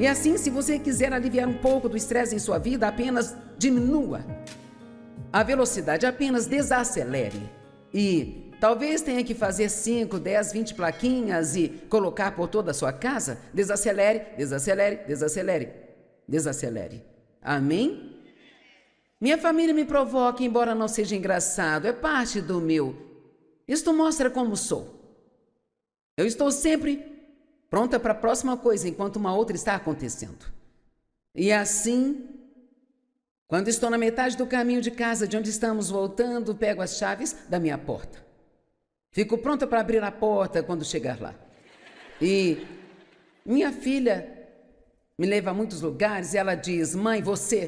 E assim, se você quiser aliviar um pouco do estresse em sua vida, apenas diminua a velocidade, apenas desacelere. E talvez tenha que fazer 5, 10, 20 plaquinhas e colocar por toda a sua casa. Desacelere, desacelere, desacelere, desacelere. Amém? Minha família me provoca, embora não seja engraçado. É parte do meu. Isto mostra como sou. Eu estou sempre pronta para a próxima coisa, enquanto uma outra está acontecendo. E assim, quando estou na metade do caminho de casa, de onde estamos voltando, pego as chaves da minha porta. Fico pronta para abrir a porta quando chegar lá. E minha filha me leva a muitos lugares e ela diz: mãe, você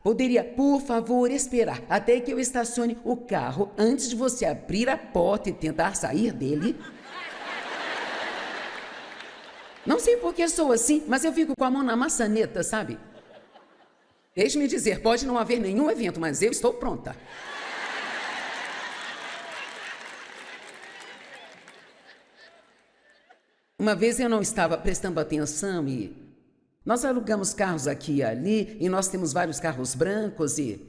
poderia, por favor, esperar até que eu estacione o carro antes de você abrir a porta e tentar sair dele? Não sei por que sou assim, mas eu fico com a mão na maçaneta, sabe? Deixe-me dizer, pode não haver nenhum evento, mas eu estou pronta. Uma vez eu não estava prestando atenção e nós alugamos carros aqui e ali, e nós temos vários carros brancos e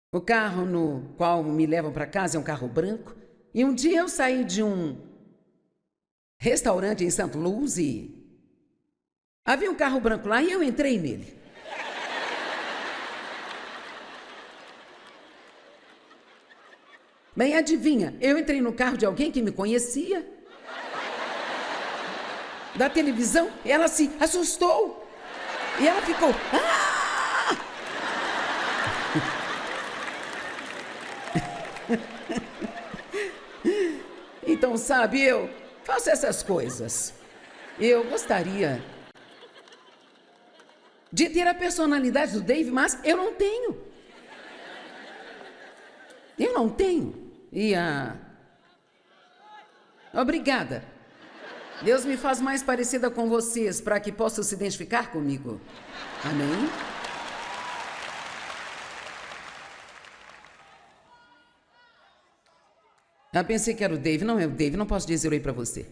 o carro no qual me levam para casa é um carro branco. E um dia eu saí de um restaurante em St. Louis e havia um carro branco lá e eu entrei nele. Bem, adivinha, eu entrei no carro de alguém que me conhecia. Da televisão, ela se assustou. E ela ficou... Ah! Então, sabe, eu faço essas coisas. Eu gostaria de ter a personalidade do Dave, mas eu não tenho. Eu não tenho. E Obrigada. Deus me faz mais parecida com vocês para que possam se identificar comigo. Amém? Pensei que era o Dave. Não é o Dave, não posso dizer oi para você.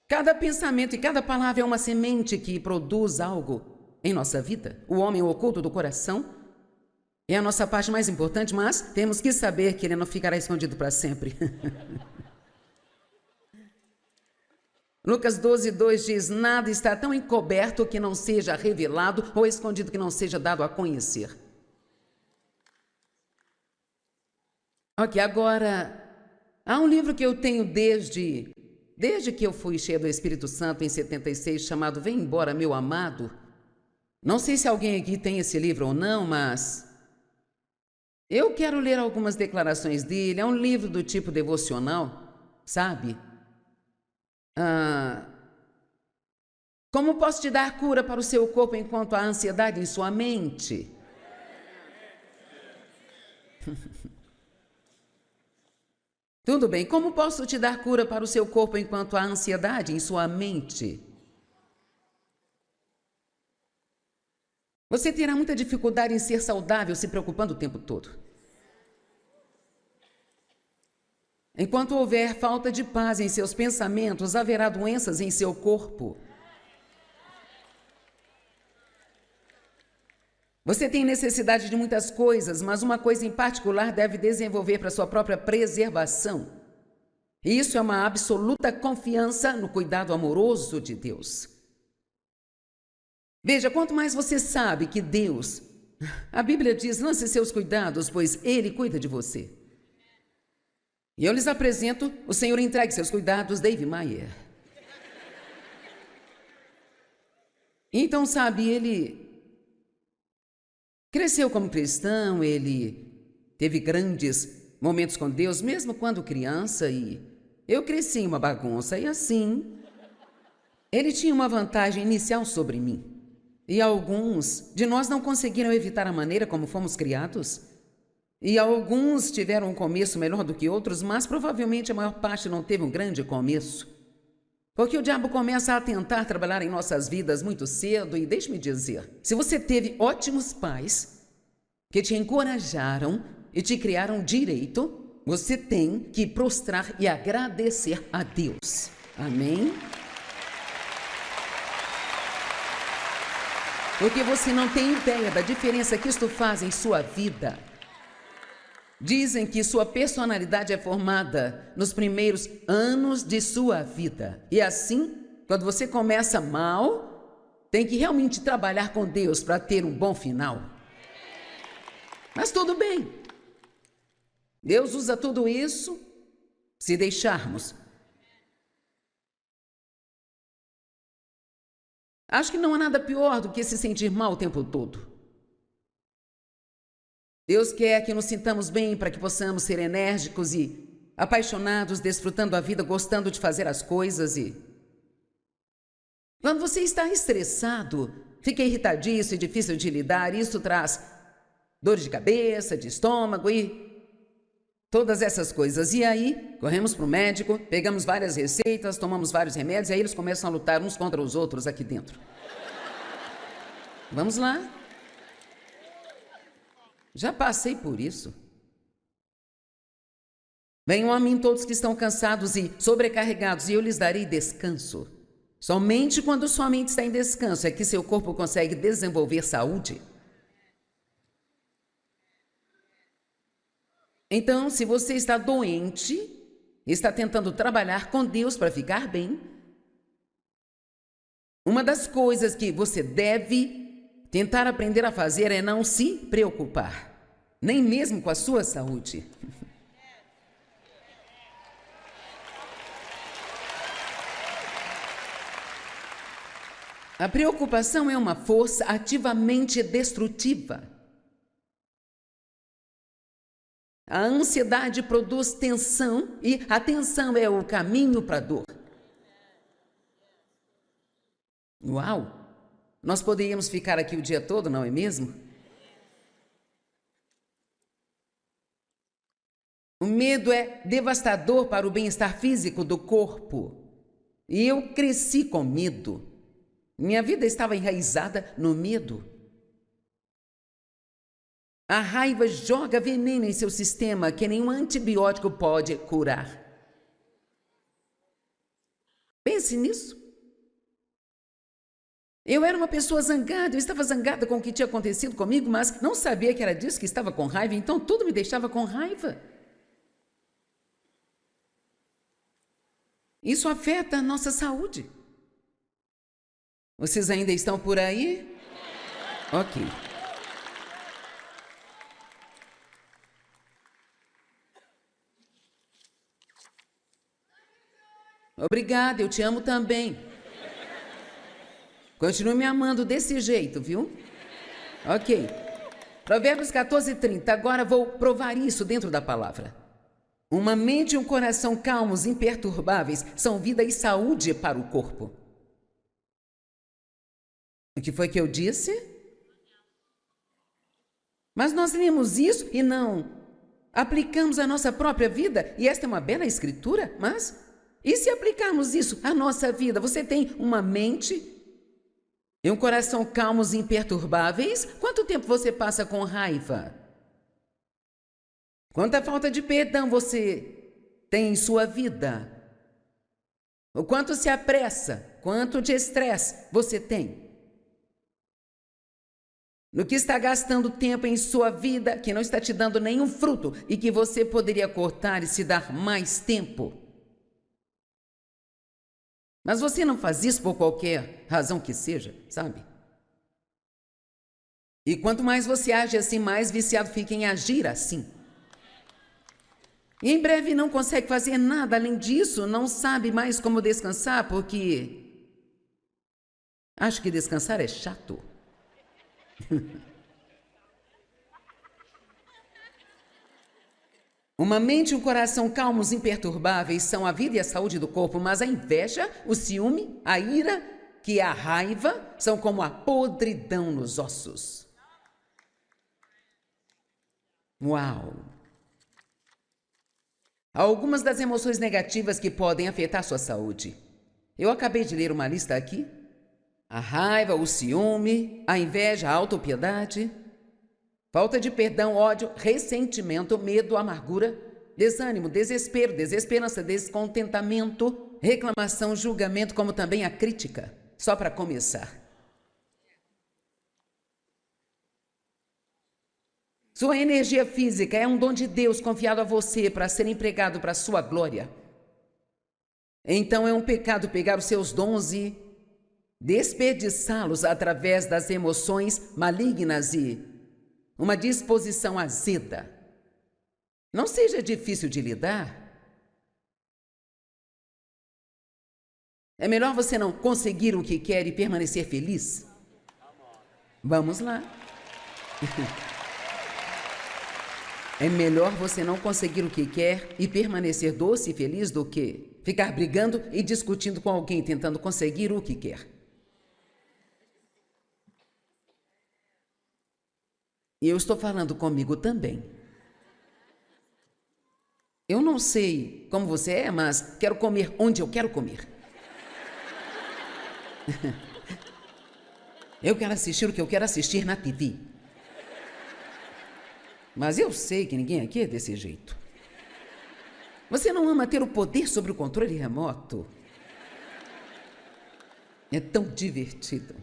Cada pensamento e cada palavra é uma semente que produz algo em nossa vida. O homem oculto do coração é a nossa parte mais importante, mas temos que saber que ele não ficará escondido para sempre. Lucas 12:2 diz: nada está tão encoberto que não seja revelado ou escondido que não seja dado a conhecer. Ok, agora, há um livro que eu tenho desde que eu fui cheia do Espírito Santo em 76, chamado Vem Embora, Meu Amado. Não sei se alguém aqui tem esse livro ou não, mas eu quero ler algumas declarações dele. É um livro do tipo devocional, sabe? Como posso te dar cura para o seu corpo enquanto há ansiedade em sua mente? Tudo bem, como posso te dar cura para o seu corpo enquanto há ansiedade em sua mente? Você terá muita dificuldade em ser saudável se preocupando o tempo todo. Enquanto houver falta de paz em seus pensamentos, haverá doenças em seu corpo. Você tem necessidade de muitas coisas, mas uma coisa em particular deve desenvolver para sua própria preservação. E isso é uma absoluta confiança no cuidado amoroso de Deus. Veja, quanto mais você sabe que Deus... A Bíblia diz, lance seus cuidados, pois Ele cuida de você. E eu lhes apresento o Senhor entregue seus cuidados, Dave Meyer. Então, sabe, ele cresceu como cristão, ele teve grandes momentos com Deus, mesmo quando criança, e eu cresci em uma bagunça, e assim, ele tinha uma vantagem inicial sobre mim. E alguns de nós não conseguiram evitar a maneira como fomos criados. E alguns tiveram um começo melhor do que outros, mas provavelmente a maior parte não teve um grande começo. Porque o diabo começa a tentar trabalhar em nossas vidas muito cedo, e deixe-me dizer, se você teve ótimos pais que te encorajaram e te criaram direito, você tem que prostrar e agradecer a Deus. Amém? Porque você não tem ideia da diferença que isto faz em sua vida. Dizem que sua personalidade é formada nos primeiros anos de sua vida. E assim, quando você começa mal, tem que realmente trabalhar com Deus para ter um bom final. Mas tudo bem. Deus usa tudo isso se deixarmos. Acho que não há nada pior do que se sentir mal o tempo todo. Deus quer que nos sintamos bem para que possamos ser enérgicos e apaixonados, desfrutando a vida, gostando de fazer as coisas. E quando você está estressado, fica irritadiço e difícil de lidar, isso traz dor de cabeça, de estômago e todas essas coisas. E aí, corremos para o médico, pegamos várias receitas, tomamos vários remédios, e aí eles começam a lutar uns contra os outros aqui dentro. Vamos lá. Já passei por isso. Venham a mim todos que estão cansados e sobrecarregados, e eu lhes darei descanso. Somente quando sua mente está em descanso é que seu corpo consegue desenvolver saúde. Então, se você está doente, está tentando trabalhar com Deus para ficar bem, uma das coisas que você deve tentar aprender a fazer é não se preocupar, nem mesmo com a sua saúde. A preocupação é uma força ativamente destrutiva. A ansiedade produz tensão e a tensão é o caminho para a dor. Uau! Nós poderíamos ficar aqui o dia todo, não é mesmo? O medo é devastador para o bem-estar físico do corpo. E eu cresci com medo. Minha vida estava enraizada no medo. A raiva joga veneno em seu sistema que nenhum antibiótico pode curar. Pense nisso. Eu era uma pessoa zangada, eu estava zangada com o que tinha acontecido comigo, mas não sabia que era disso que estava com raiva, então tudo me deixava com raiva. Isso afeta a nossa saúde. Vocês ainda estão por aí? Ok. Obrigada, eu te amo também. Continue me amando desse jeito, viu? Ok. Provérbios 14:30. Agora vou provar isso dentro da palavra. Uma mente e um coração calmos, imperturbáveis, são vida e saúde para o corpo. O que foi que eu disse? Mas nós lemos isso e não aplicamos à nossa própria vida. E esta é uma bela escritura, mas e se aplicarmos isso à nossa vida? Você tem uma mente e um coração calmos e imperturbáveis? Quanto tempo você passa com raiva? Quanta falta de perdão você tem em sua vida? O quanto se apressa? Quanto de estresse você tem? No que está gastando tempo em sua vida que não está te dando nenhum fruto e que você poderia cortar e se dar mais tempo? Mas você não faz isso por qualquer razão que seja, sabe? E quanto mais você age assim, mais viciado fica em agir assim. E em breve não consegue fazer nada além disso, não sabe mais como descansar, porque acho que descansar é chato. Uma mente e um coração calmos e imperturbáveis são a vida e a saúde do corpo, mas a inveja, o ciúme, a ira, que é a raiva, são como a podridão nos ossos. Uau! Há algumas das emoções negativas que podem afetar sua saúde. Eu acabei de ler uma lista aqui. A raiva, o ciúme, a inveja, a autopiedade, falta de perdão, ódio, ressentimento, medo, amargura, desânimo, desespero, desesperança, descontentamento, reclamação, julgamento, como também a crítica. Só para começar. Sua energia física é um dom de Deus confiado a você para ser empregado para a sua glória. Então é um pecado pegar os seus dons e desperdiçá-los através das emoções malignas e uma disposição azeda. Não seja difícil de lidar. É melhor você não conseguir o que quer e permanecer feliz? Vamos lá. É melhor você não conseguir o que quer e permanecer doce e feliz do que ficar brigando e discutindo com alguém tentando conseguir o que quer. E eu estou falando comigo também. Eu não sei como você é, mas quero comer onde eu quero comer. Eu quero assistir o que eu quero assistir na TV. Mas eu sei que ninguém aqui é desse jeito. Você não ama ter o poder sobre o controle remoto? É tão divertido.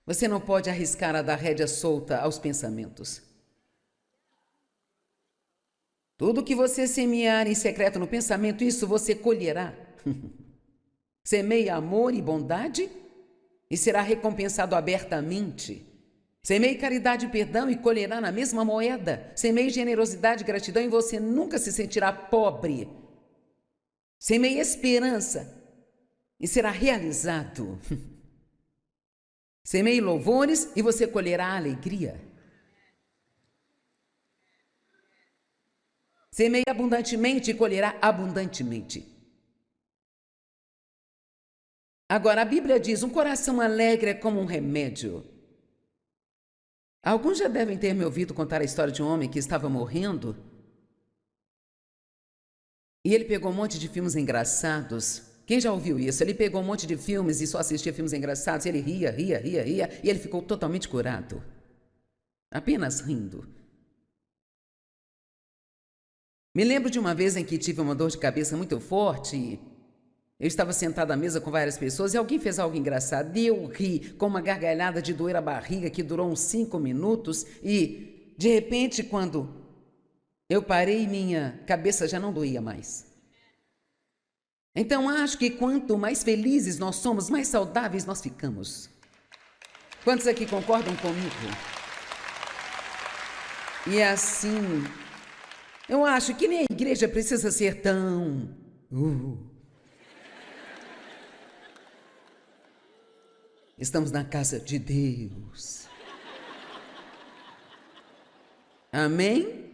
Você não pode arriscar a dar rédea solta aos pensamentos. Tudo que você semear em secreto no pensamento, isso você colherá. Semeie amor e bondade e será recompensado abertamente. Semeie caridade e perdão e colherá na mesma moeda. Semeie generosidade e gratidão e você nunca se sentirá pobre. Semeie esperança e será realizado. Semeie louvores e você colherá alegria. Semeie abundantemente e colherá abundantemente. Agora, a Bíblia diz, um coração alegre é como um remédio. Alguns já devem ter me ouvido contar a história de um homem que estava morrendo. E ele pegou um monte de filmes engraçados. Quem já ouviu isso? Ele pegou um monte de filmes e só assistia filmes engraçados. E ele ria, e ele ficou totalmente curado. Apenas rindo. Me lembro de uma vez em que tive uma dor de cabeça muito forte e eu estava sentada à mesa com várias pessoas e alguém fez algo engraçado. E eu ri com uma gargalhada de doer a barriga que durou uns 5 minutos e, de repente, quando eu parei, minha cabeça já não doía mais. Então, acho que quanto mais felizes nós somos, mais saudáveis nós ficamos. Quantos aqui concordam comigo? E assim, eu acho que nem a igreja precisa ser tão... Estamos na casa de Deus. Amém?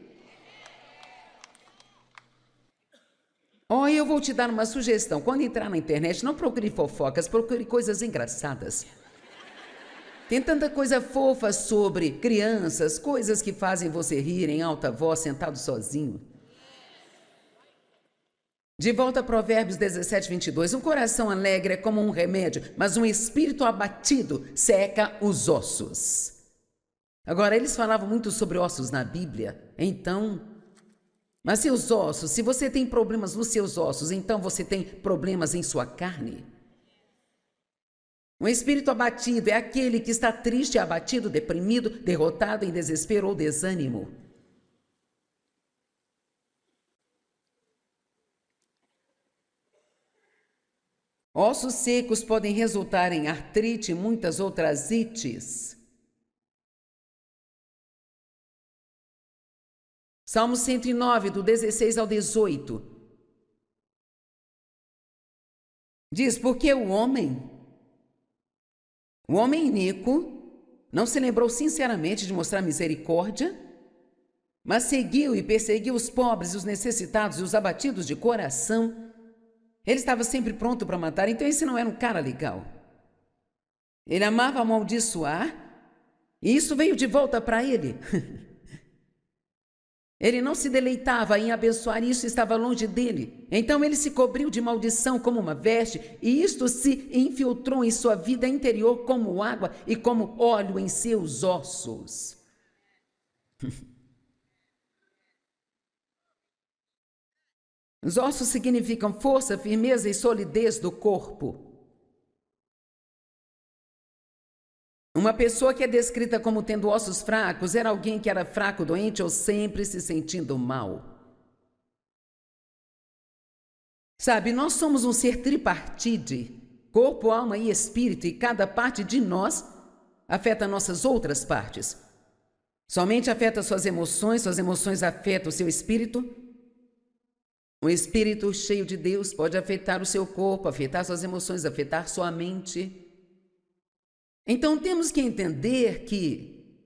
Eu vou te dar uma sugestão. Quando entrar na internet, não procure fofocas, procure coisas engraçadas. Tem tanta coisa fofa sobre crianças, coisas que fazem você rir em alta voz, sentado sozinho. De volta a Provérbios 17, 22. Um coração alegre é como um remédio, mas um espírito abatido seca os ossos. Agora, eles falavam muito sobre ossos na Bíblia, então... Mas seus ossos, se você tem problemas nos seus ossos, então você tem problemas em sua carne. Um espírito abatido é aquele que está triste, abatido, deprimido, derrotado, em desespero ou desânimo. Ossos secos podem resultar em artrite e muitas outras ites. Salmo 109, do 16 ao 18. Diz, porque o homem iníquo, não se lembrou sinceramente de mostrar misericórdia, mas seguiu e perseguiu os pobres, os necessitados e os abatidos de coração. Ele estava sempre pronto para matar, então esse não era um cara legal. Ele amava amaldiçoar, e isso veio de volta para ele. Ele não se deleitava em abençoar, e isso estava longe dele. Então ele se cobriu de maldição como uma veste, e isto se infiltrou em sua vida interior como água e como óleo em seus ossos. Os ossos significam força, firmeza e solidez do corpo. Uma pessoa que é descrita como tendo ossos fracos era alguém que era fraco, doente ou sempre se sentindo mal. Sabe, nós somos um ser tripartite, corpo, alma e espírito, e cada parte de nós afeta nossas outras partes. Somente afeta suas emoções afetam o seu espírito. Um espírito cheio de Deus pode afetar o seu corpo, afetar suas emoções, afetar sua mente. Então temos que entender que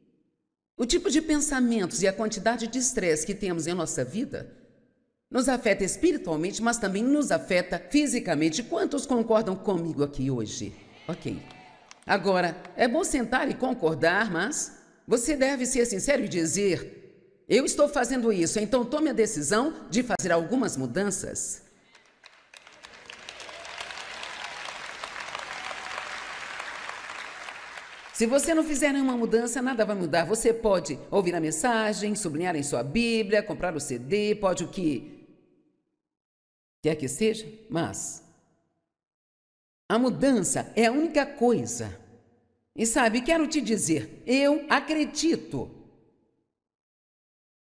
o tipo de pensamentos e a quantidade de estresse que temos em nossa vida nos afeta espiritualmente, mas também nos afeta fisicamente. Quantos concordam comigo aqui hoje? Ok. Agora, é bom sentar e concordar, mas você deve ser sincero e dizer: eu estou fazendo isso, então tome a decisão de fazer algumas mudanças. Se você não fizer nenhuma mudança, nada vai mudar. Você pode ouvir a mensagem, sublinhar em sua Bíblia, comprar o CD, pode o que quer que seja, mas a mudança é a única coisa. E sabe, quero te dizer, eu acredito.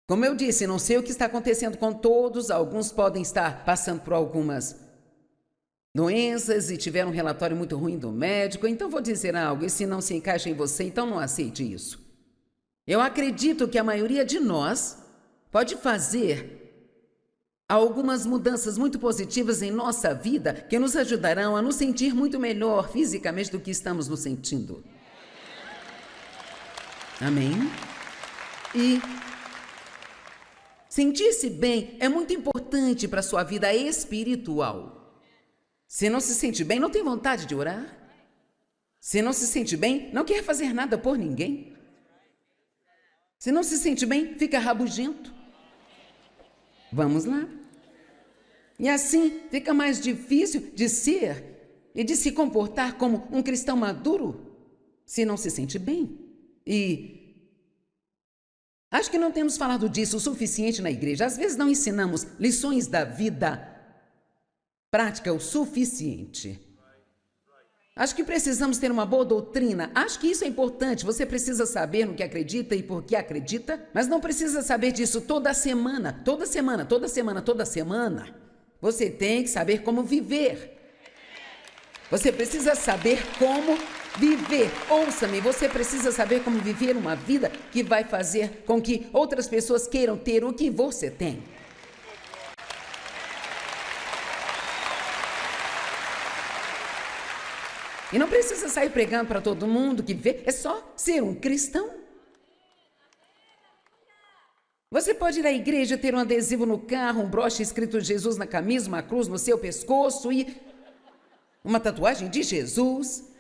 Como eu disse, não sei o que está acontecendo com todos, alguns podem estar passando por algumas doenças e tiveram um relatório muito ruim do médico, então vou dizer algo, e se não se encaixa em você, então não aceite isso. Eu acredito que a maioria de nós pode fazer algumas mudanças muito positivas em nossa vida que nos ajudarão a nos sentir muito melhor fisicamente do que estamos nos sentindo. Amém? E sentir-se bem é muito importante para a sua vida espiritual. Se não se sente bem, não tem vontade de orar. Se não se sente bem, não quer fazer nada por ninguém. Se não se sente bem, fica rabugento. Vamos lá. E assim fica mais difícil de ser e de se comportar como um cristão maduro se não se sente bem. E acho que não temos falado disso o suficiente na igreja. Às vezes não ensinamos lições da vida prática o suficiente. Acho que precisamos ter uma boa doutrina. Acho que isso é importante. Você precisa saber no que acredita e por que acredita, mas não precisa saber disso toda semana. Toda semana, toda semana, toda semana. Você tem que saber como viver. Você precisa saber como viver. Ouça-me, você precisa saber como viver uma vida que vai fazer com que outras pessoas queiram ter o que você tem. E não precisa sair pregando para todo mundo que vê, é só ser um cristão. Você pode ir à igreja, ter um adesivo no carro, um broche escrito Jesus na camisa, uma cruz no seu pescoço e uma tatuagem de Jesus.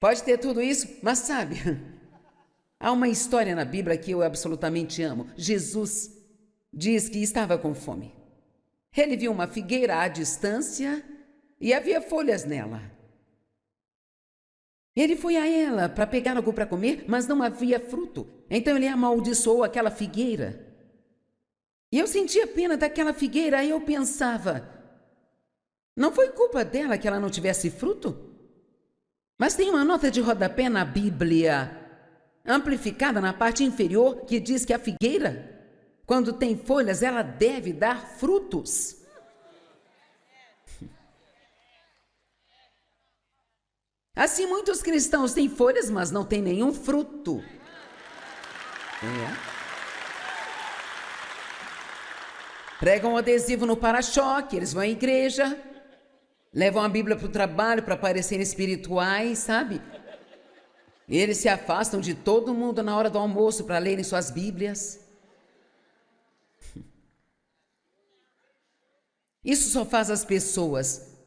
Pode ter tudo isso, mas sabe, há uma história na Bíblia que eu absolutamente amo. Jesus diz que estava com fome. Ele viu uma figueira à distância e havia folhas nela. Ele foi a ela para pegar algo para comer, mas não havia fruto. Então ele amaldiçoou aquela figueira. E eu sentia pena daquela figueira e eu pensava, não foi culpa dela que ela não tivesse fruto? Mas tem uma nota de rodapé na Bíblia, amplificada na parte inferior, que diz que a figueira, quando tem folhas, ela deve dar frutos. Assim, muitos cristãos têm folhas, mas não têm nenhum fruto. Pregam um adesivo no para-choque, eles vão à igreja, levam a Bíblia para o trabalho para parecerem espirituais, sabe? Eles se afastam de todo mundo na hora do almoço para lerem suas Bíblias. Isso só faz as pessoas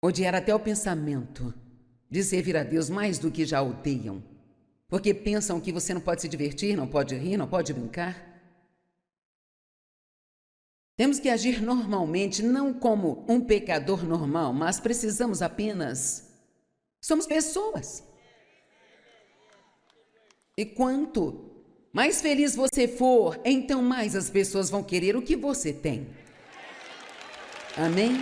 odiar até o pensamento de servir a Deus mais do que já odeiam, porque pensam que você não pode se divertir, não pode rir, não pode brincar. Temos que agir normalmente, não como um pecador normal, mas precisamos apenas... Somos pessoas. E quanto mais feliz você for, então mais as pessoas vão querer o que você tem. Amém?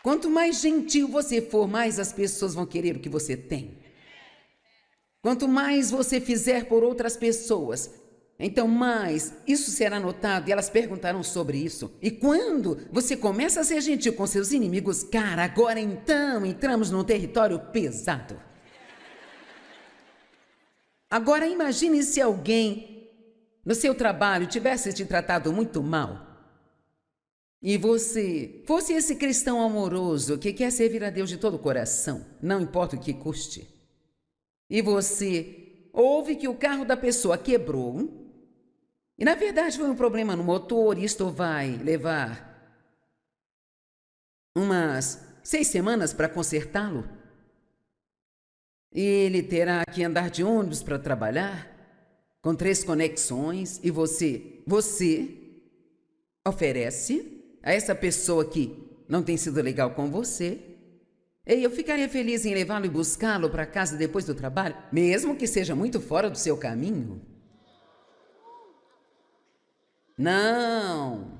Quanto mais gentil você for, mais as pessoas vão querer o que você tem. Quanto mais você fizer por outras pessoas, então mais isso será notado e elas perguntarão sobre isso. E quando você começa a ser gentil com seus inimigos, cara, agora então entramos num território pesado. Agora imagine se alguém no seu trabalho tivesse te tratado muito mal. E você fosse esse cristão amoroso que quer servir a Deus de todo o coração, não importa o que custe. E você ouve que o carro da pessoa quebrou, e na verdade foi um problema no motor, e isto vai levar umas 6 semanas para consertá-lo. E ele terá que andar de ônibus para trabalhar, com 3 conexões, e você oferece a essa pessoa que não tem sido legal com você, e eu ficaria feliz em levá-lo e buscá-lo para casa depois do trabalho, mesmo que seja muito fora do seu caminho. Não.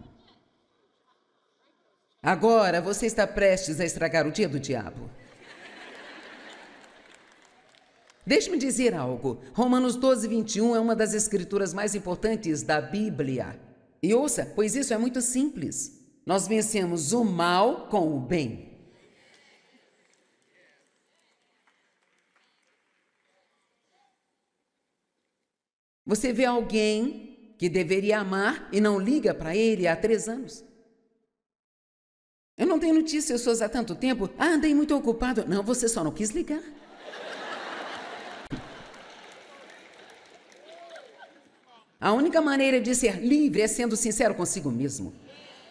Agora você está prestes a estragar o dia do diabo. Deixe-me dizer algo. Romanos 12, 21 é uma das escrituras mais importantes da Bíblia. E ouça, pois isso é muito simples. Nós vencemos o mal com o bem. Você vê alguém que deveria amar e não liga para ele há 3 anos. Eu não tenho notícias suas há tanto tempo. Andei muito ocupado. Não, você só não quis ligar. A única maneira de ser livre é sendo sincero consigo mesmo.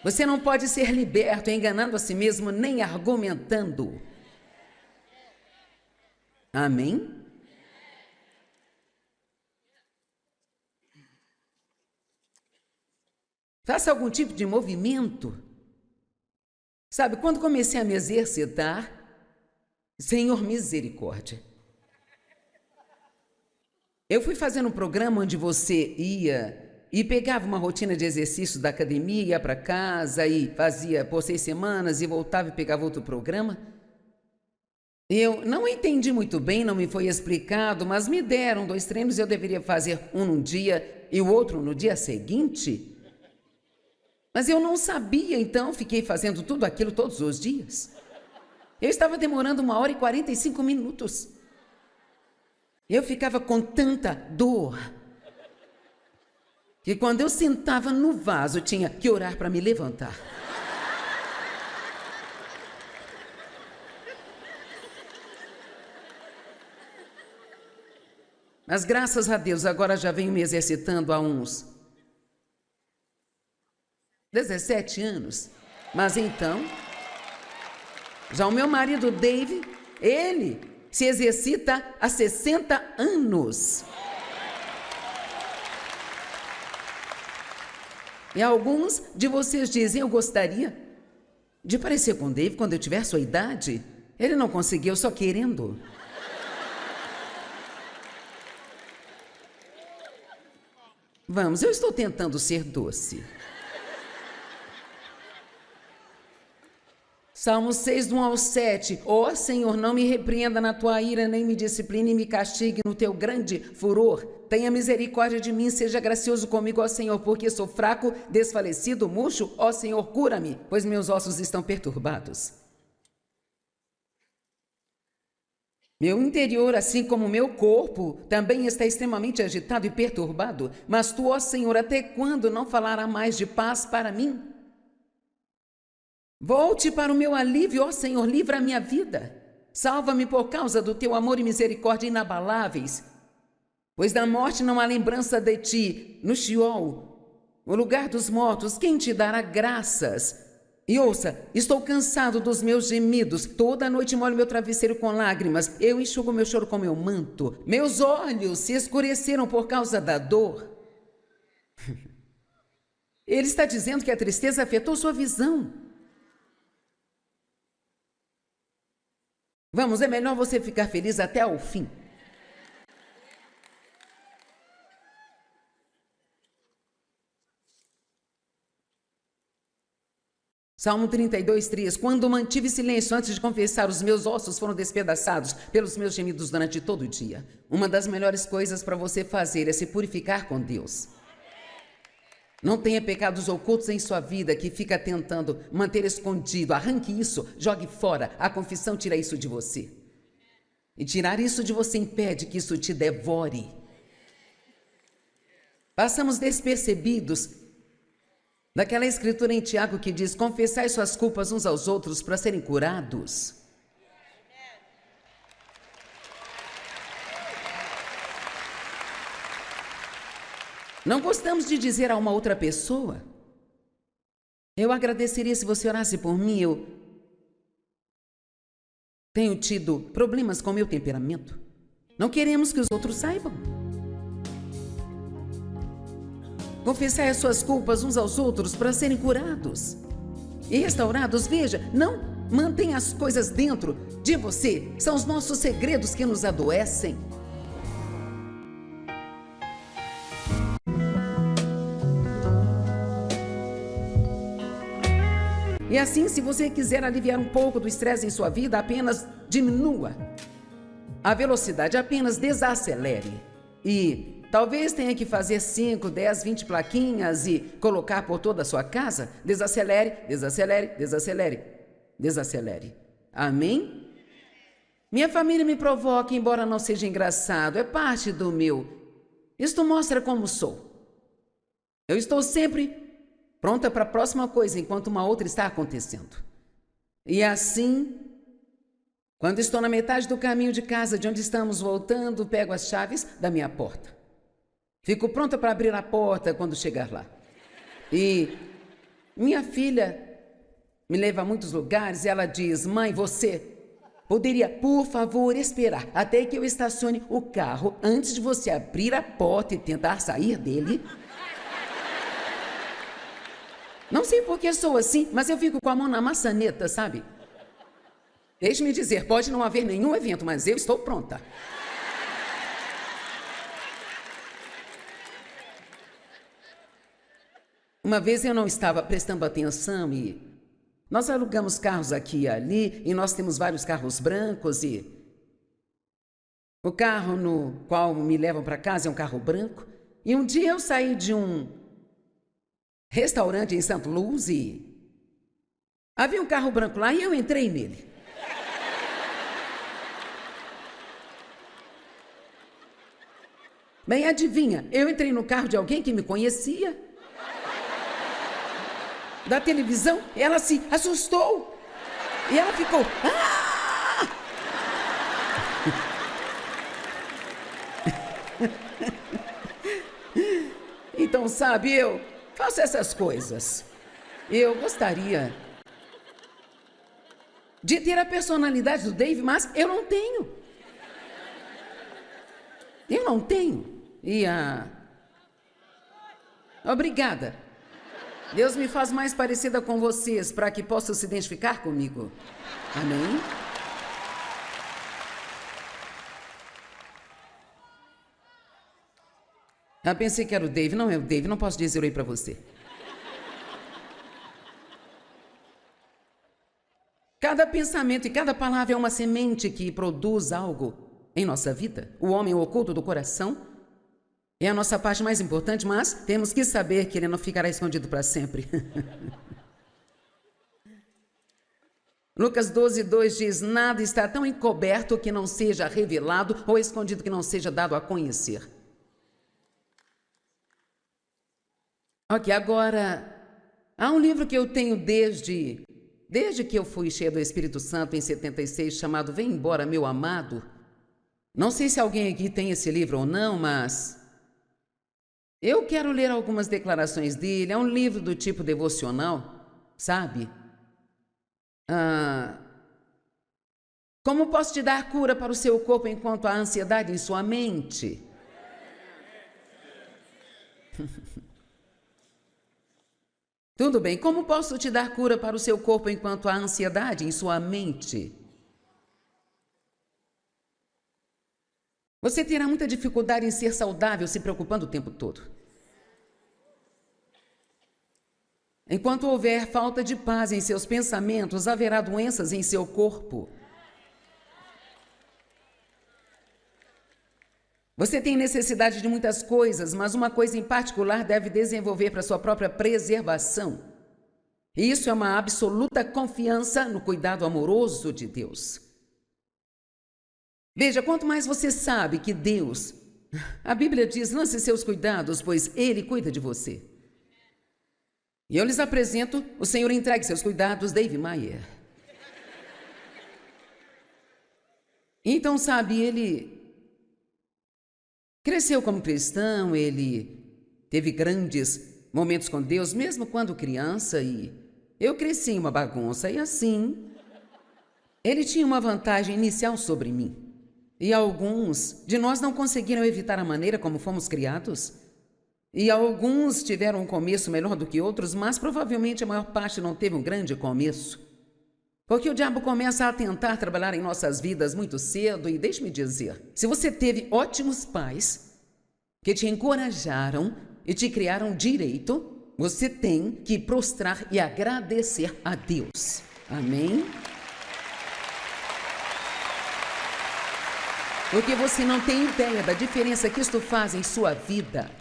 Você não pode ser liberto enganando a si mesmo nem argumentando. Amém? Faça algum tipo de movimento. Sabe, quando comecei a me exercitar, Senhor misericórdia. Eu fui fazendo um programa onde você ia e pegava uma rotina de exercício da academia, ia para casa e fazia por 6 semanas e voltava e pegava outro programa. Eu não entendi muito bem, não me foi explicado, mas me deram 2 treinos e eu deveria fazer um num dia e o outro no dia seguinte. Mas eu não sabia, então fiquei fazendo tudo aquilo todos os dias. Eu estava demorando 1h45 minutos. Eu ficava com tanta dor que quando eu sentava no vaso, eu tinha que orar para me levantar. Mas graças a Deus, agora já venho me exercitando há uns 17 anos. Mas então, já o meu marido Dave, ele se exercita há 60 anos. E alguns de vocês dizem, eu gostaria de parecer com Dave quando eu tiver sua idade. Ele não conseguiu, só querendo. Vamos, eu estou tentando ser doce. Salmo 6, do 1 ao 7. Ó Senhor, não me repreenda na tua ira, nem me discipline e me castigue no teu grande furor. Tenha misericórdia de mim, seja gracioso comigo, ó Senhor, porque sou fraco, desfalecido, murcho. Ó Senhor, cura-me, pois meus ossos estão perturbados. Meu interior, assim como meu corpo, também está extremamente agitado e perturbado. Mas tu, ó Senhor, até quando não falará mais de paz para mim? Volte para o meu alívio, ó Senhor, livra a minha vida. Salva-me por causa do teu amor e misericórdia inabaláveis. Pois da morte não há lembrança de ti. No Sheol, o lugar dos mortos, quem te dará graças? E ouça, estou cansado dos meus gemidos. Toda noite molho meu travesseiro com lágrimas. Eu enxugo meu choro com meu manto. Meus olhos se escureceram por causa da dor. Ele está dizendo que a tristeza afetou sua visão. Vamos, é melhor você ficar feliz até o fim. Salmo 32, 3. Quando mantive silêncio antes de confessar, os meus ossos foram despedaçados pelos meus gemidos durante todo o dia. Uma das melhores coisas para você fazer é se purificar com Deus. Não tenha pecados ocultos em sua vida que fica tentando manter escondido. Arranque isso, jogue fora. A confissão tira isso de você. E tirar isso de você impede que isso te devore. Passamos despercebidos daquela escritura em Tiago que diz: confessai suas culpas uns aos outros para serem curados. Não gostamos de dizer a uma outra pessoa: eu agradeceria se você orasse por mim, eu tenho tido problemas com meu temperamento. Não queremos que os outros saibam. Confessai as suas culpas uns aos outros para serem curados e restaurados. Veja, não mantenha as coisas dentro de você. São os nossos segredos que nos adoecem. E assim, se você quiser aliviar um pouco do estresse em sua vida, apenas diminua a velocidade, apenas desacelere. E talvez tenha que fazer 5, 10, 20 plaquinhas e colocar por toda a sua casa. Desacelere, desacelere, desacelere, desacelere. Amém? Minha família me provoca, embora não seja engraçado. É parte do meu. Isto mostra como sou. Eu estou sempre pronta para a próxima coisa, enquanto uma outra está acontecendo. E assim, quando estou na metade do caminho de casa, de onde estamos voltando, pego as chaves da minha porta. Fico pronta para abrir a porta quando chegar lá. E minha filha me leva a muitos lugares e ela diz: mãe, você poderia, por favor, esperar até que eu estacione o carro antes de você abrir a porta e tentar sair dele? Não sei por que sou assim, mas eu fico com a mão na maçaneta, sabe? Deixe-me dizer, pode não haver nenhum evento, mas eu estou pronta. Uma vez eu não estava prestando atenção e nós alugamos carros aqui e ali e nós temos vários carros brancos e o carro no qual me levam para casa é um carro branco. E um dia eu saí de um restaurante em Santo Luz e havia um carro branco lá e eu entrei nele. Bem, adivinha, eu entrei no carro de alguém que me conhecia. Da televisão, ela se assustou. E ela ficou... Ah! Então, sabe, eu faço essas coisas. Eu gostaria de ter a personalidade do Dave, mas eu não tenho. Eu não tenho. E Obrigada. Deus me faz mais parecida com vocês para que possam se identificar comigo. Amém? Eu pensei que era o Dave. Não é o Dave, não posso dizer oi para você. Cada pensamento e cada palavra é uma semente que produz algo em nossa vida. O homem oculto do coração é a nossa parte mais importante, mas temos que saber que ele não ficará escondido para sempre. Lucas 12, 2 diz: nada está tão encoberto que não seja revelado ou escondido que não seja dado a conhecer. Ok, agora, há um livro que eu tenho desde que eu fui cheia do Espírito Santo em 76, chamado Vem Embora, Meu Amado. Não sei se alguém aqui tem esse livro ou não, mas eu quero ler algumas declarações dele. É um livro do tipo devocional, sabe? Como posso te dar cura para o seu corpo enquanto há ansiedade em sua mente? Tudo bem, como posso te dar cura para o seu corpo enquanto há ansiedade em sua mente? Você terá muita dificuldade em ser saudável se preocupando o tempo todo. Enquanto houver falta de paz em seus pensamentos, haverá doenças em seu corpo. Você tem necessidade de muitas coisas, mas uma coisa em particular deve desenvolver para sua própria preservação. E isso é uma absoluta confiança no cuidado amoroso de Deus. Veja, quanto mais você sabe que Deus, a Bíblia diz, lance seus cuidados, pois Ele cuida de você. E eu lhes apresento o Senhor entregue seus cuidados, Dave Maier. Então, sabe, ele cresceu como cristão, ele teve grandes momentos com Deus, mesmo quando criança, e eu cresci em uma bagunça, e assim, ele tinha uma vantagem inicial sobre mim. E alguns de nós não conseguiram evitar a maneira como fomos criados. E alguns tiveram um começo melhor do que outros, mas provavelmente a maior parte não teve um grande começo. Porque o diabo começa a tentar trabalhar em nossas vidas muito cedo e deixe-me dizer, se você teve ótimos pais que te encorajaram e te criaram direito, você tem que prostrar e agradecer a Deus. Amém? Porque você não tem ideia da diferença que isto faz em sua vida.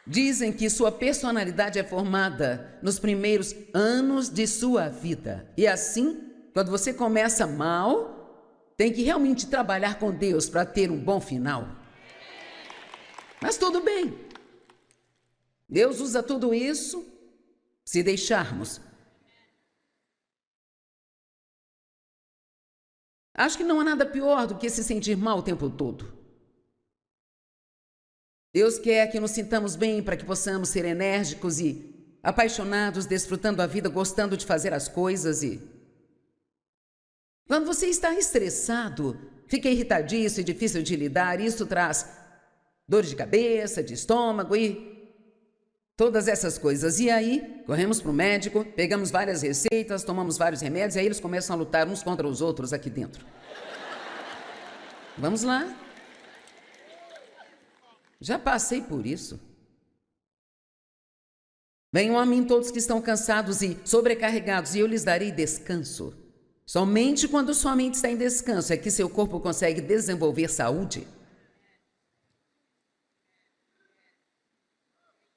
Dizem que sua personalidade é formada nos primeiros anos de sua vida. E assim, quando você começa mal, tem que realmente trabalhar com Deus para ter um bom final. Mas tudo bem. Deus usa tudo isso se deixarmos. Acho que não há nada pior do que se sentir mal o tempo todo. Deus quer que nos sintamos bem para que possamos ser enérgicos e apaixonados, desfrutando a vida, gostando de fazer as coisas e... Quando você está estressado, fica irritadiço e difícil de lidar, isso traz dores de cabeça, de estômago e todas essas coisas. E aí, corremos para o médico, pegamos várias receitas, tomamos vários remédios e aí eles começam a lutar uns contra os outros aqui dentro. Vamos lá. Já passei por isso. Venham a mim todos que estão cansados e sobrecarregados, e eu lhes darei descanso. Somente quando sua mente está em descanso é que seu corpo consegue desenvolver saúde.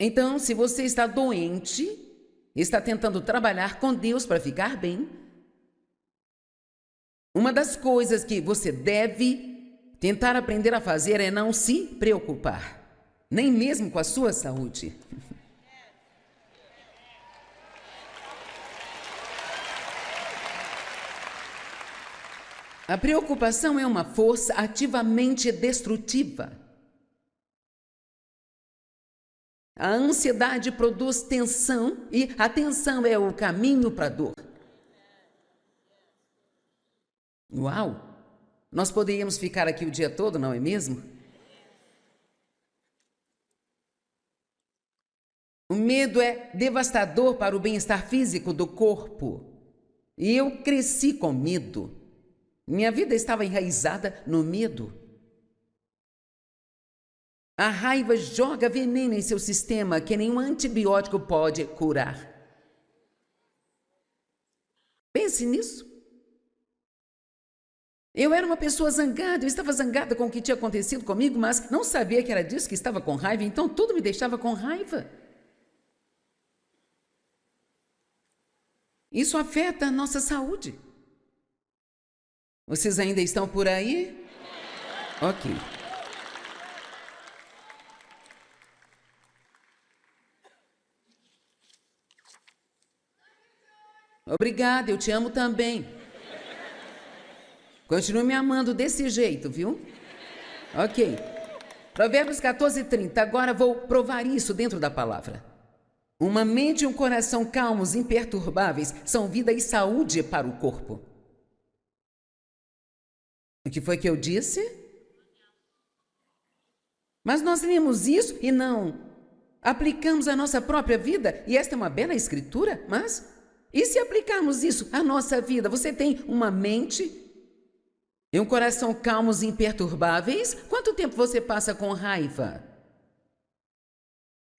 Então, se você está doente, está tentando trabalhar com Deus para ficar bem, uma das coisas que você deve tentar aprender a fazer é não se preocupar, nem mesmo com a sua saúde. A preocupação é uma força ativamente destrutiva. A ansiedade produz tensão e a tensão é o caminho para a dor. Uau! Nós poderíamos ficar aqui o dia todo, não é mesmo? O medo é devastador para o bem-estar físico do corpo. E eu cresci com medo. Minha vida estava enraizada no medo. A raiva joga veneno em seu sistema que nenhum antibiótico pode curar. Pense nisso. Eu era uma pessoa zangada, eu estava zangada com o que tinha acontecido comigo, mas não sabia que era disso que estava com raiva, então tudo me deixava com raiva. Isso afeta a nossa saúde. Vocês ainda estão por aí? Ok. Obrigada, eu te amo também. Continue me amando desse jeito, viu? Ok. Provérbios 14:30. Agora vou provar isso dentro da palavra. Uma mente e um coração calmos, imperturbáveis, são vida e saúde para o corpo. O que foi que eu disse? Mas nós lemos isso e não aplicamos à nossa própria vida. E esta é uma bela escritura, mas... E se aplicarmos isso à nossa vida? Você tem uma mente E um coração calmos e imperturbáveis? Quanto tempo você passa com raiva?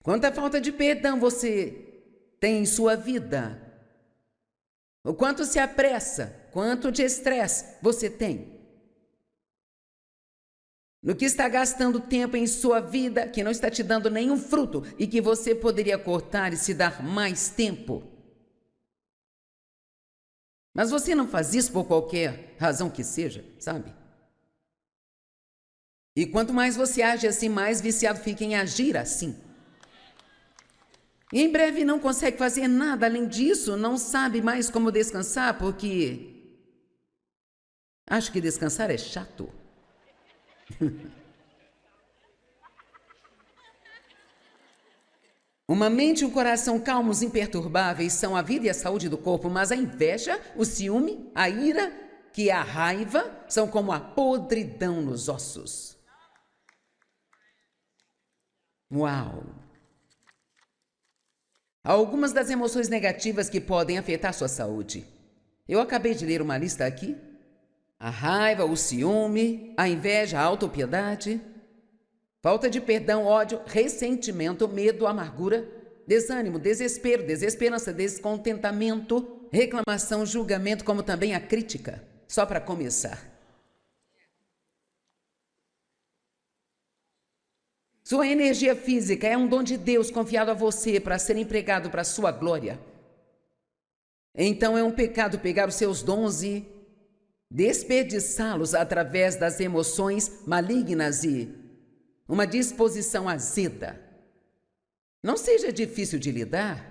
Quanta falta de perdão você tem em sua vida? O quanto se apressa? Quanto de estresse você tem? No que está gastando tempo em sua vida que não está te dando nenhum fruto e que você poderia cortar e se dar mais tempo? Mas você não faz isso por qualquer razão que seja, sabe? E quanto mais você age assim, mais viciado fica em agir assim. E em breve não consegue fazer nada além disso, não sabe mais como descansar, porque acho que descansar é chato. Uma mente e um coração calmos e imperturbáveis são a vida e a saúde do corpo, mas a inveja, o ciúme, a ira, que é a raiva, são como a podridão nos ossos. Uau! Há algumas das emoções negativas que podem afetar sua saúde. Eu acabei de ler uma lista aqui. A raiva, o ciúme, a inveja, a autopiedade, falta de perdão, ódio, ressentimento, medo, amargura, desânimo, desespero, desesperança, descontentamento, reclamação, julgamento, como também a crítica. Só para começar. Sua energia física é um dom de Deus confiado a você para ser empregado para a sua glória. Então é um pecado pegar os seus dons e desperdiçá-los através das emoções malignas e uma disposição azeda. Não seja difícil de lidar.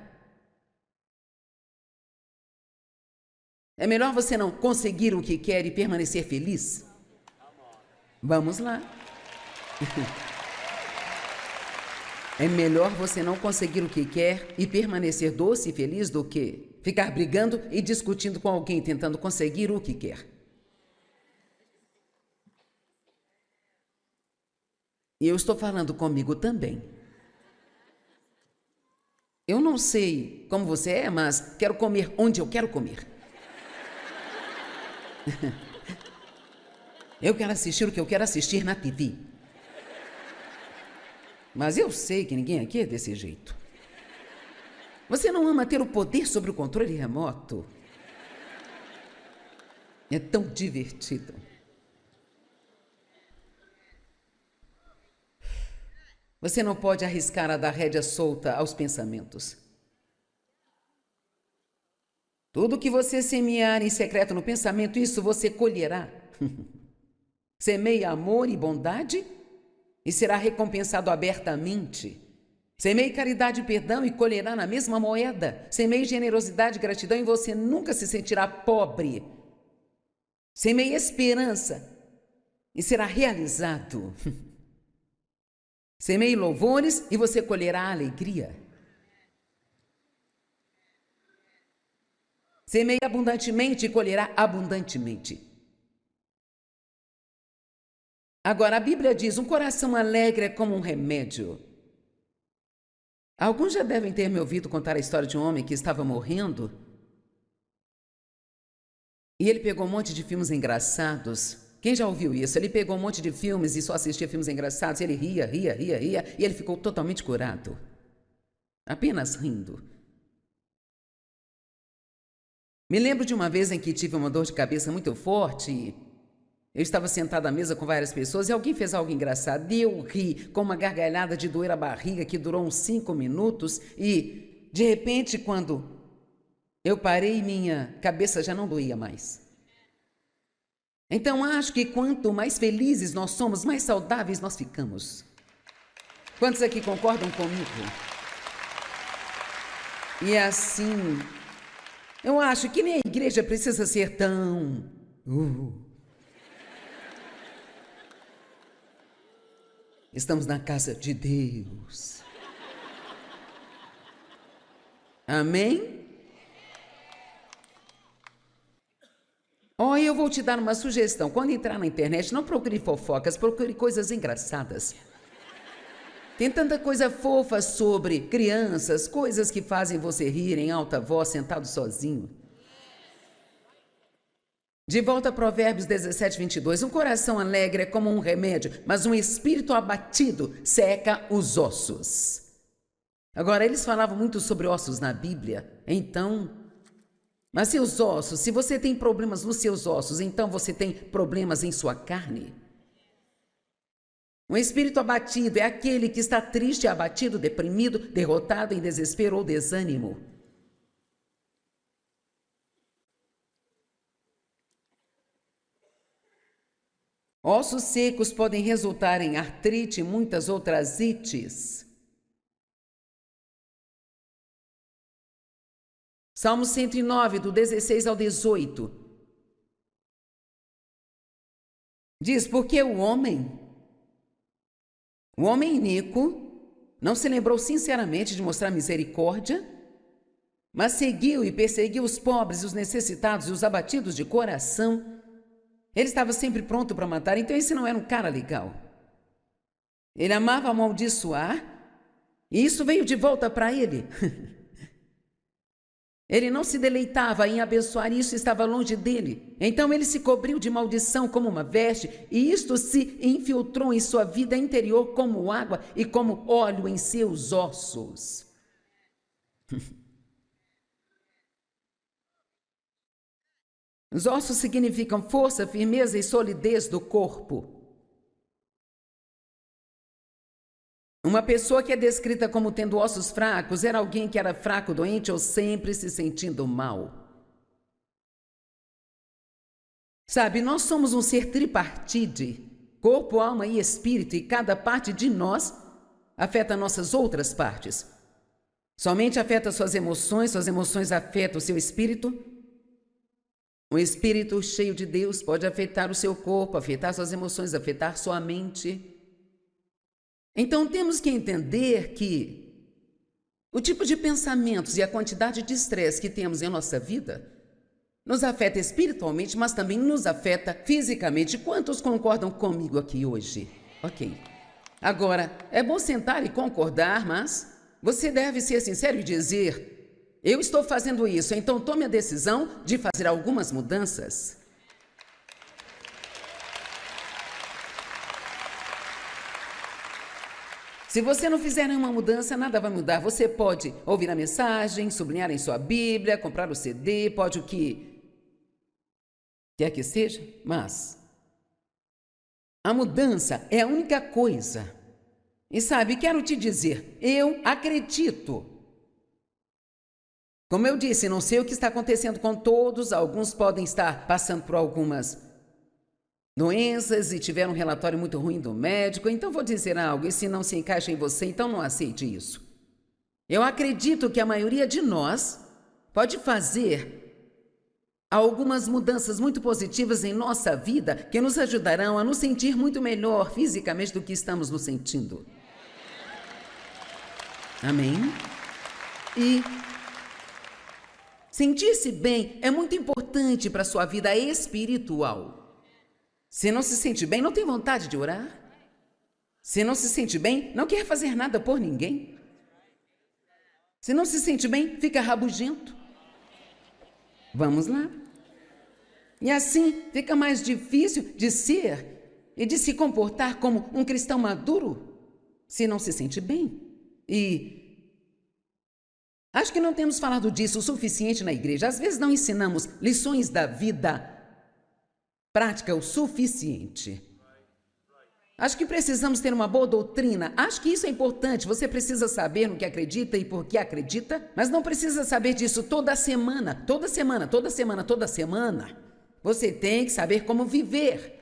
É melhor você não conseguir o que quer e permanecer feliz? Vamos lá. É melhor você não conseguir o que quer e permanecer doce e feliz do que ficar brigando e discutindo com alguém tentando conseguir o que quer. E eu estou falando comigo também. Eu não sei como você é, mas quero comer onde eu quero comer. Eu quero assistir o que eu quero assistir na TV. Mas eu sei que ninguém aqui é desse jeito. Você não ama ter o poder sobre o controle remoto? É tão divertido. Você não pode arriscar a dar rédea solta aos pensamentos. Tudo que você semear em secreto no pensamento, isso você colherá. Semeie amor e bondade e será recompensado abertamente. Semeie caridade e perdão e colherá na mesma moeda. Semeie generosidade e gratidão e você nunca se sentirá pobre. Semeie esperança e será realizado. Semeie louvores e você colherá alegria. Semeie abundantemente e colherá abundantemente. Agora, a Bíblia diz, um coração alegre é como um remédio. Alguns já devem ter me ouvido contar a história de um homem que estava morrendo e ele pegou um monte de filmes engraçados. Quem já ouviu isso? Ele pegou um monte de filmes e só assistia filmes engraçados, e ele ria, e ele ficou totalmente curado. Apenas rindo. Me lembro de uma vez em que tive uma dor de cabeça muito forte e eu estava sentado à mesa com várias pessoas e alguém fez algo engraçado. E eu ri com uma gargalhada de doer a barriga que durou uns 5 minutos e, de repente, quando eu parei, minha cabeça já não doía mais. Então, acho que quanto mais felizes nós somos, mais saudáveis nós ficamos. Quantos aqui concordam comigo? E assim, eu acho que nem a igreja precisa ser tão... Estamos na casa de Deus. Amém? Eu vou te dar uma sugestão. Quando entrar na internet, não procure fofocas, procure coisas engraçadas. Tem tanta coisa fofa sobre crianças, coisas que fazem você rir em alta voz, sentado sozinho. De volta a Provérbios 17, 22. Um coração alegre é como um remédio, mas um espírito abatido seca os ossos. Agora, eles falavam muito sobre ossos na Bíblia, então... Mas seus ossos, se você tem problemas nos seus ossos, então você tem problemas em sua carne. Um espírito abatido é aquele que está triste, abatido, deprimido, derrotado, em desespero ou desânimo. Ossos secos podem resultar em artrite e muitas outras ites. Salmo 109, do 16 ao 18. Diz, porque o homem iníquo, não se lembrou sinceramente de mostrar misericórdia, mas seguiu e perseguiu os pobres, os necessitados e os abatidos de coração. Ele estava sempre pronto para matar, então esse não era um cara legal. Ele amava amaldiçoar, e isso veio de volta para ele. Ele não se deleitava em abençoar, isso estava longe dele. Então ele se cobriu de maldição como uma veste, e isto se infiltrou em sua vida interior como água e como óleo em seus ossos. Os ossos significam força, firmeza e solidez do corpo. Uma pessoa que é descrita como tendo ossos fracos era alguém que era fraco, doente ou sempre se sentindo mal. Sabe, nós somos um ser tripartite, corpo, alma e espírito, e cada parte de nós afeta nossas outras partes. Somente afeta suas emoções afetam o seu espírito. Um espírito cheio de Deus pode afetar o seu corpo, afetar suas emoções, afetar sua mente. Então temos que entender que o tipo de pensamentos e a quantidade de estresse que temos em nossa vida nos afeta espiritualmente, mas também nos afeta fisicamente. Quantos concordam comigo aqui hoje? Ok. Agora, é bom sentar e concordar, mas você deve ser sincero e dizer... Eu estou fazendo isso, então tome a decisão de fazer algumas mudanças. Se você não fizer nenhuma mudança, nada vai mudar. Você pode ouvir a mensagem, sublinhar em sua Bíblia, comprar o CD, pode o que quer que seja, mas a mudança é a única coisa. E sabe, quero te dizer, eu acredito. Como eu disse, não sei o que está acontecendo com todos, alguns podem estar passando por algumas doenças e tiveram um relatório muito ruim do médico, então vou dizer algo, e se não se encaixa em você, então não aceite isso. Eu acredito que a maioria de nós pode fazer algumas mudanças muito positivas em nossa vida que nos ajudarão a nos sentir muito melhor fisicamente do que estamos nos sentindo. Amém? E... sentir-se bem é muito importante para a sua vida espiritual. Se não se sente bem, não tem vontade de orar. Se não se sente bem, não quer fazer nada por ninguém. Se não se sente bem, fica rabugento. Vamos lá. E assim fica mais difícil de ser e de se comportar como um cristão maduro, se não se sente bem. E acho que não temos falado disso o suficiente na igreja. Às vezes não ensinamos lições da vida prática o suficiente. Acho que precisamos ter uma boa doutrina. Acho que isso é importante. Você precisa saber no que acredita e por que acredita, mas não precisa saber disso toda semana. Toda semana. Você tem que saber como viver.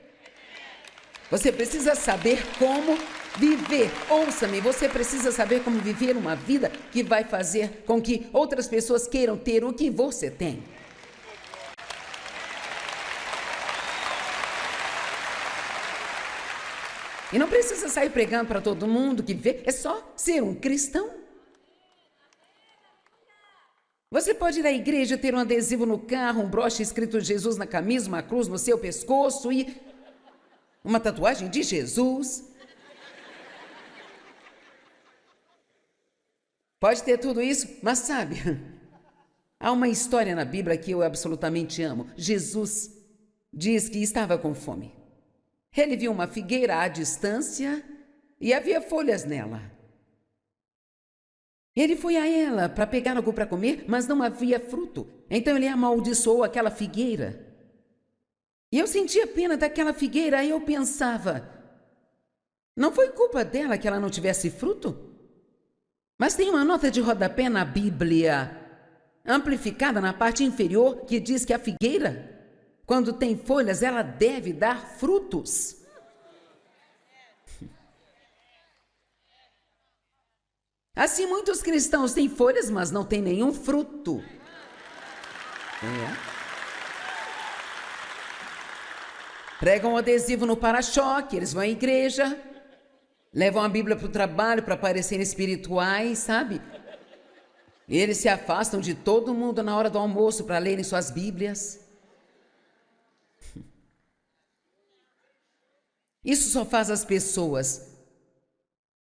Você precisa saber como viver. Ouça-me, você precisa saber como viver uma vida que vai fazer com que outras pessoas queiram ter o que você tem. E não precisa sair pregando para todo mundo que vê, é só ser um cristão. Você pode ir à igreja, ter um adesivo no carro, um broche escrito Jesus na camisa, uma cruz no seu pescoço e uma tatuagem de Jesus. Pode ter tudo isso, mas sabe, há uma história na Bíblia que eu absolutamente amo. Jesus diz que estava com fome. Ele viu uma figueira à distância e havia folhas nela. Ele foi a ela para pegar algo para comer, mas não havia fruto. Então ele amaldiçoou aquela figueira. E eu sentia pena daquela figueira e eu pensava, não foi culpa dela que ela não tivesse fruto? Mas tem uma nota de rodapé na Bíblia, amplificada na parte inferior, que diz que a figueira, quando tem folhas, ela deve dar frutos. Assim, muitos cristãos têm folhas, mas não têm nenhum fruto. Pregam um adesivo no para-choque, eles vão à igreja, levam a Bíblia para o trabalho para parecerem espirituais, sabe? Eles se afastam de todo mundo na hora do almoço para lerem suas Bíblias. Isso só faz as pessoas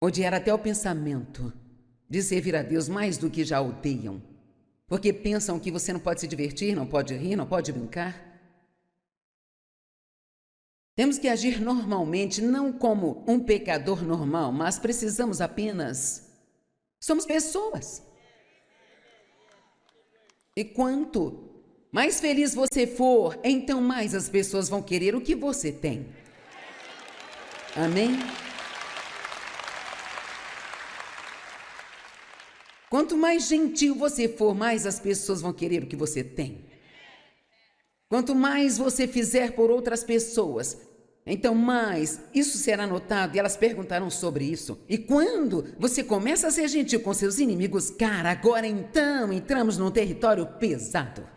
odiar até o pensamento de servir a Deus mais do que já odeiam, porque pensam que você não pode se divertir, não pode rir, não pode brincar. Temos que agir normalmente, não como um pecador normal, mas precisamos apenas... Somos pessoas. E quanto mais feliz você for, então mais as pessoas vão querer o que você tem. Amém? Quanto mais gentil você for, mais as pessoas vão querer o que você tem. Quanto mais você fizer por outras pessoas, então mais isso será notado e elas perguntarão sobre isso. E quando você começa a ser gentil com seus inimigos, cara, agora então entramos num território pesado.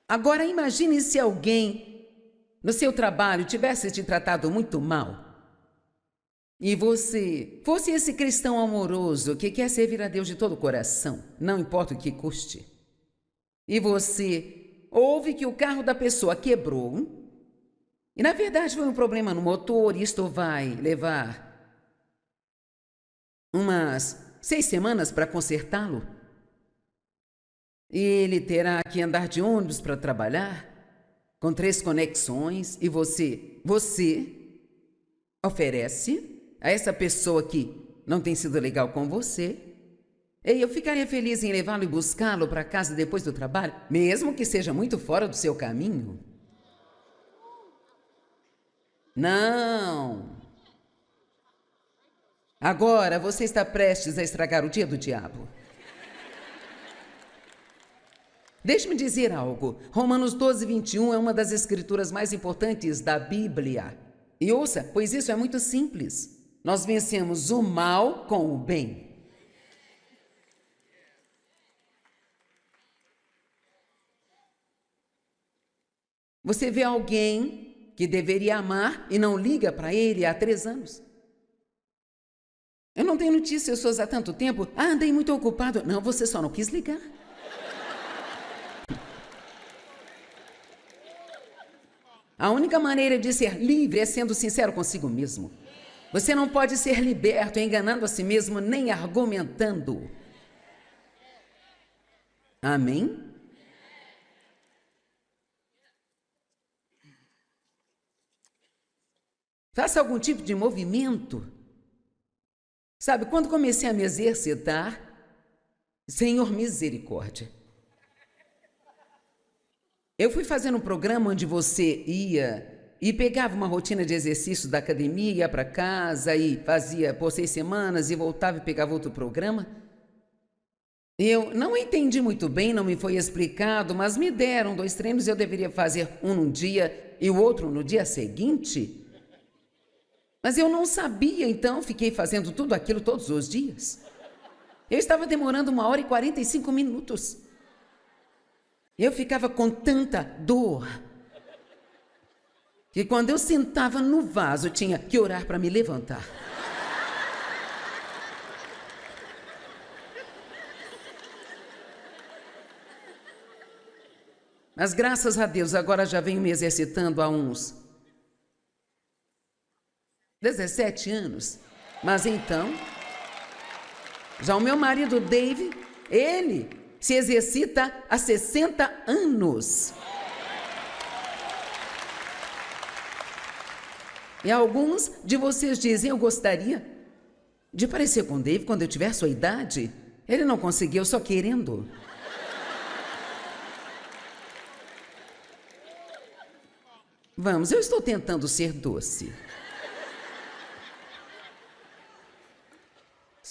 Agora imagine se alguém no seu trabalho tivesse te tratado muito mal e você fosse esse cristão amoroso que quer servir a Deus de todo o coração, não importa o que custe. E você ouve que o carro da pessoa quebrou e na verdade foi um problema no motor e isto vai levar umas 6 semanas para consertá-lo. E ele terá que andar de ônibus para trabalhar com 3 conexões e você oferece a essa pessoa que não tem sido legal com você, e eu ficaria feliz em levá-lo e buscá-lo para casa depois do trabalho, mesmo que seja muito fora do seu caminho. Não. Agora você está prestes a estragar o dia do diabo. Deixe-me dizer algo. Romanos 12, 21 é uma das escrituras mais importantes da Bíblia. E ouça, pois isso é muito simples. Nós vencemos o mal com o bem. Você vê alguém que deveria amar e não liga para ele há 3 anos. Eu não tenho notícias suas há tanto tempo. Ah, andei muito ocupado. Não, você só não quis ligar. A única maneira de ser livre é sendo sincero consigo mesmo. Você não pode ser liberto enganando a si mesmo nem argumentando. Amém? Faça algum tipo de movimento. Sabe, quando comecei a me exercitar, Senhor misericórdia. Eu fui fazendo um programa onde você ia e pegava uma rotina de exercício da academia, ia para casa e fazia por 6 semanas e voltava e pegava outro programa. Eu não entendi muito bem, não me foi explicado, mas me deram 2 treinos e eu deveria fazer um num dia e o outro no dia seguinte. Mas eu não sabia, então fiquei fazendo tudo aquilo todos os dias. Eu estava demorando 1h45. Eu ficava com tanta dor que quando eu sentava no vaso, eu tinha que orar para me levantar. Mas graças a Deus, agora já venho me exercitando há uns 17 anos. Mas então, já o meu marido Dave, ele se exercita há 60 anos. E alguns de vocês dizem: eu gostaria de parecer com Dave quando eu tiver sua idade. Ele não conseguiu, só querendo. Vamos, eu estou tentando ser doce.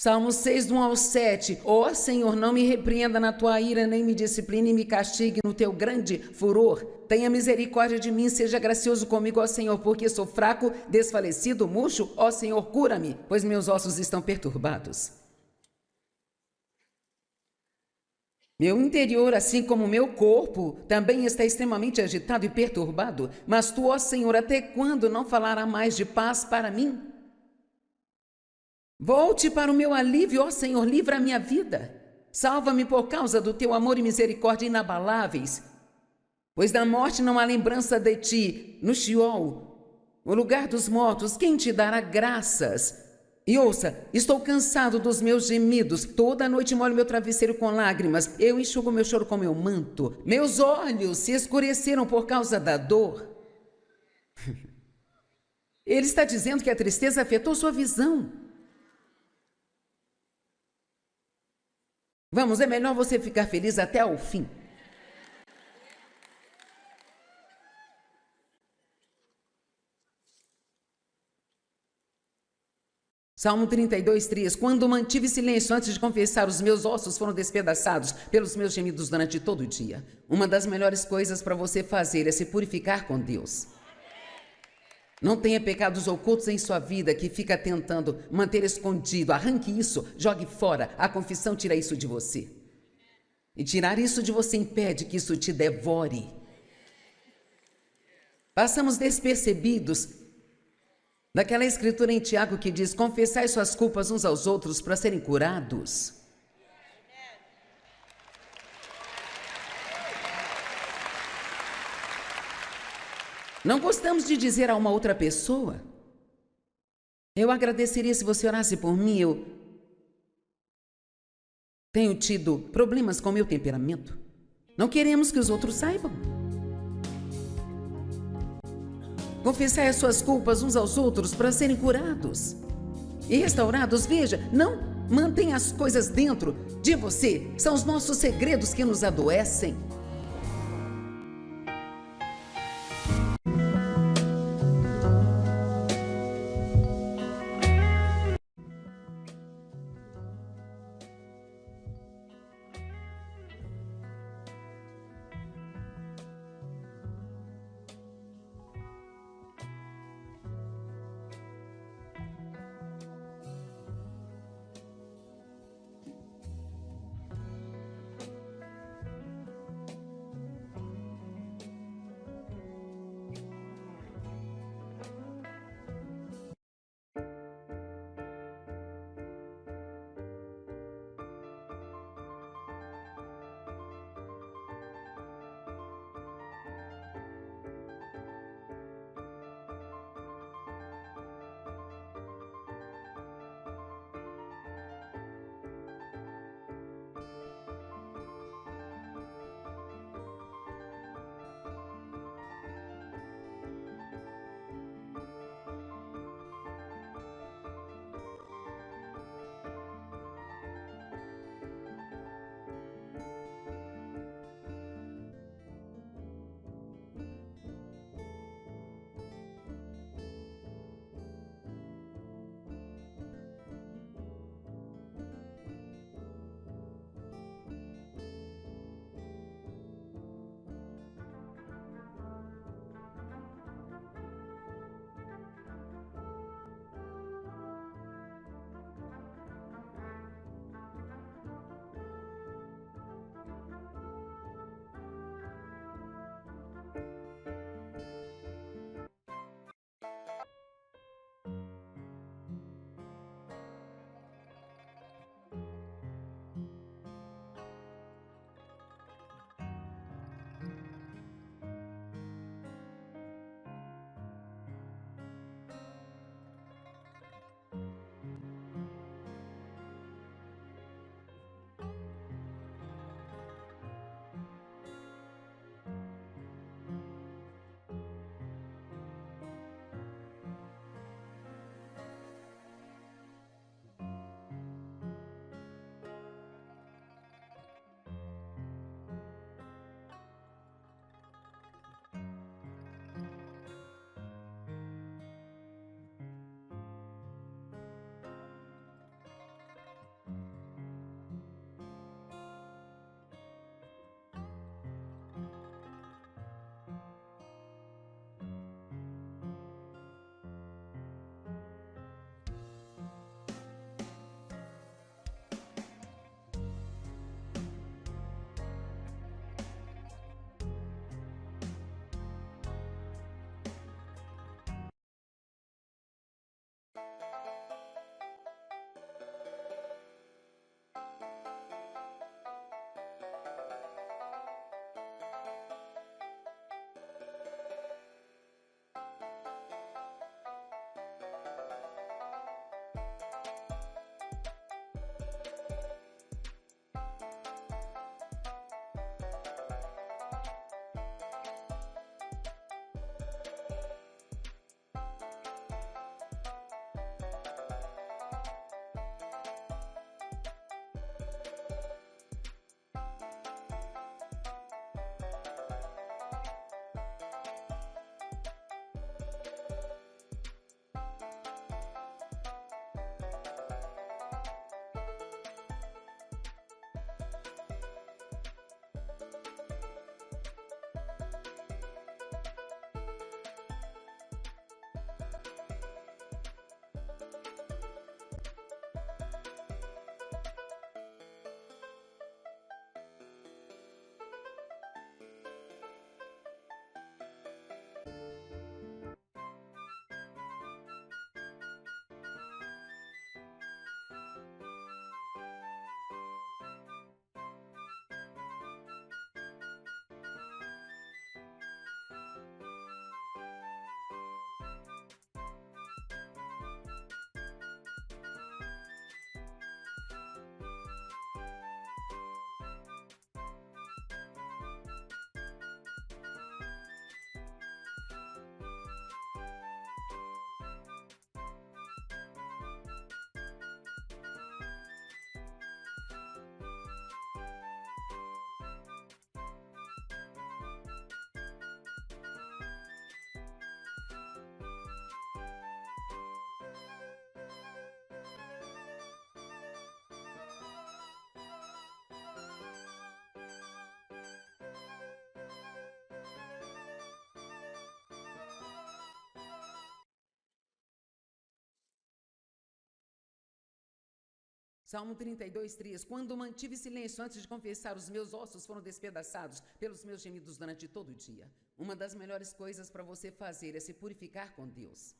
Salmo 6, do 1 ao 7. Ó Senhor, não me repreenda na tua ira, nem me discipline e me castigue no teu grande furor. Tenha misericórdia de mim, seja gracioso comigo, ó Senhor, porque sou fraco, desfalecido, murcho. Ó Senhor, cura-me, pois meus ossos estão perturbados. Meu interior, assim como meu corpo, também está extremamente agitado e perturbado. Mas tu, ó Senhor, até quando não falará mais de paz para mim? Volte para o meu alívio, ó Senhor, livra a minha vida. Salva-me por causa do teu amor e misericórdia inabaláveis. Pois na morte não há lembrança de ti. No Sheol, o lugar dos mortos, quem te dará graças? E ouça, estou cansado dos meus gemidos. Toda noite molho meu travesseiro com lágrimas. Eu enxugo meu choro com meu manto. Meus olhos se escureceram por causa da dor. Ele está dizendo que a tristeza afetou sua visão. Vamos, é melhor você ficar feliz até ao fim. Salmo 32, 3. Quando mantive silêncio antes de confessar, os meus ossos foram despedaçados pelos meus gemidos durante todo o dia. Uma das melhores coisas para você fazer é se purificar com Deus. Não tenha pecados ocultos em sua vida que fica tentando manter escondido. Arranque isso, jogue fora. A confissão tira isso de você. E tirar isso de você impede que isso te devore. Passamos despercebidos daquela escritura em Tiago que diz: confessai suas culpas uns aos outros para serem curados. Não gostamos de dizer a uma outra pessoa: eu agradeceria se você orasse por mim, eu tenho tido problemas com meu temperamento. Não queremos que os outros saibam. Confessai as suas culpas uns aos outros para serem curados e restaurados. Veja, não mantenha as coisas dentro de você. São os nossos segredos que nos adoecem. Salmo 32:3. Quando mantive silêncio antes de confessar, os meus ossos foram despedaçados pelos meus gemidos durante todo o dia. Uma das melhores coisas para você fazer é se purificar com Deus.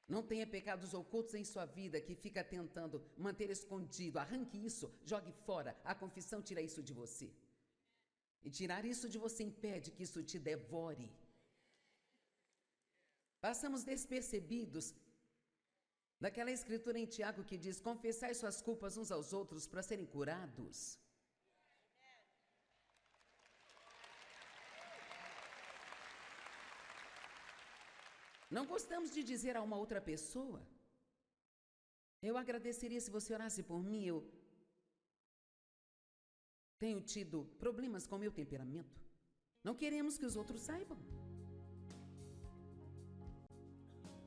Não tenha pecados ocultos em sua vida que fica tentando manter escondido. Arranque isso, jogue fora. A confissão tira isso de você. E tirar isso de você impede que isso te devore. Passamos despercebidos daquela escritura em Tiago que diz: confessai suas culpas uns aos outros para serem curados. Não gostamos de dizer a uma outra pessoa: eu agradeceria se você orasse por mim, eu tenho tido problemas com o meu temperamento. Não queremos que os outros saibam.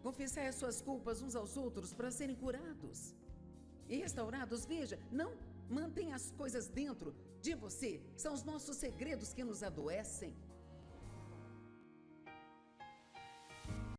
Confessai as suas culpas uns aos outros para serem curados e restaurados. Veja, não mantenha as coisas dentro de você. São os nossos segredos que nos adoecem.